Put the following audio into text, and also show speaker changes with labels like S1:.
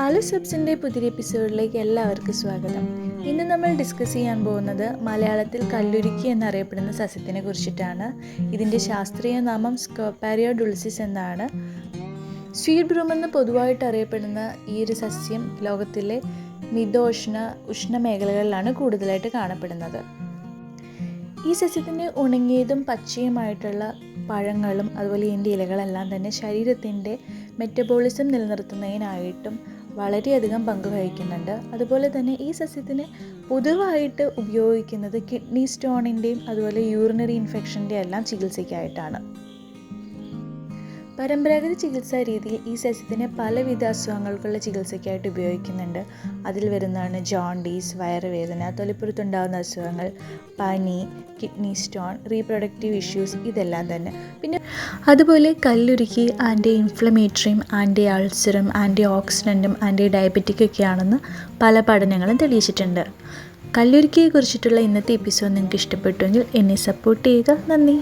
S1: ആലു സബ്സിൻ്റെ പുതിയ എപ്പിസോഡിലേക്ക് എല്ലാവർക്കും സ്വാഗതം. ഇന്ന് നമ്മൾ ഡിസ്കസ് ചെയ്യാൻ പോകുന്നത് മലയാളത്തിൽ കല്ലുരുക്കി എന്നറിയപ്പെടുന്ന സസ്യത്തിനെ കുറിച്ചിട്ടാണ്. ഇതിൻ്റെ ശാസ്ത്രീയ നാമം സ്കോപ്പാരിയ ഡുൾസിസ് എന്നാണ്. സ്വീറ്റ് ബ്രൂം എന്ന് പൊതുവായിട്ട് അറിയപ്പെടുന്ന ഈ ഒരു സസ്യം ലോകത്തിലെ മിതോഷ്ണ ഉഷ്ണമേഖലകളിലാണ് കൂടുതലായിട്ട് കാണപ്പെടുന്നത്. ഈ സസ്യത്തിൻ്റെ ഉണങ്ങിയതും പച്ചയുമായിട്ടുള്ള പഴങ്ങളും അതുപോലെ ഇതിൻ്റെ ഇലകളെല്ലാം തന്നെ ശരീരത്തിൻ്റെ മെറ്റബോളിസം നിലനിർത്തുന്നതിനായിട്ടും വളരെയധികം പങ്ക് വഹിക്കുന്നുണ്ട്. അതുപോലെ തന്നെ ഈ സസ്യത്തിന് പൊതുവായിട്ട് ഉപയോഗിക്കുന്നത് കിഡ്നി സ്റ്റോണിൻ്റെയും അതുപോലെ യൂറിനറി ഇൻഫെക്ഷൻ്റെ എല്ലാം ചികിത്സയ്ക്കായിട്ടാണ്. പരമ്പരാഗത ചികിത്സാ രീതിയിൽ ഈ സസ്യത്തിനെ പലവിധ അസുഖങ്ങൾക്കുള്ള ചികിത്സയ്ക്കായിട്ട് ഉപയോഗിക്കുന്നുണ്ട്. അതിൽ വരുന്നതാണ് ജോണ്ടീസ്, വയറുവേദന, തൊലിപ്പുറത്തുണ്ടാകുന്ന അസുഖങ്ങൾ, പനി, കിഡ്നി സ്റ്റോൺ, റീപ്രൊഡക്റ്റീവ് ഇഷ്യൂസ് ഇതെല്ലാം തന്നെ. പിന്നെ അതുപോലെ കല്ലുരുക്കി ആൻറ്റി ഇൻഫ്ലമേറ്ററിയും ആൻറ്റി അൾസറും ആൻറ്റി ഓക്സിഡൻറ്റും ആൻറ്റി ഡയബറ്റിക് ഒക്കെയാണെന്ന് പല പഠനങ്ങളും തെളിയിച്ചിട്ടുണ്ട്. കല്ലുരുക്കിയെ കുറിച്ചിട്ടുള്ള ഇന്നത്തെ എപ്പിസോഡ് നിങ്ങൾക്ക് ഇഷ്ടപ്പെട്ടുവെങ്കിൽ എന്നെ സപ്പോർട്ട് ചെയ്യുക. നന്ദി.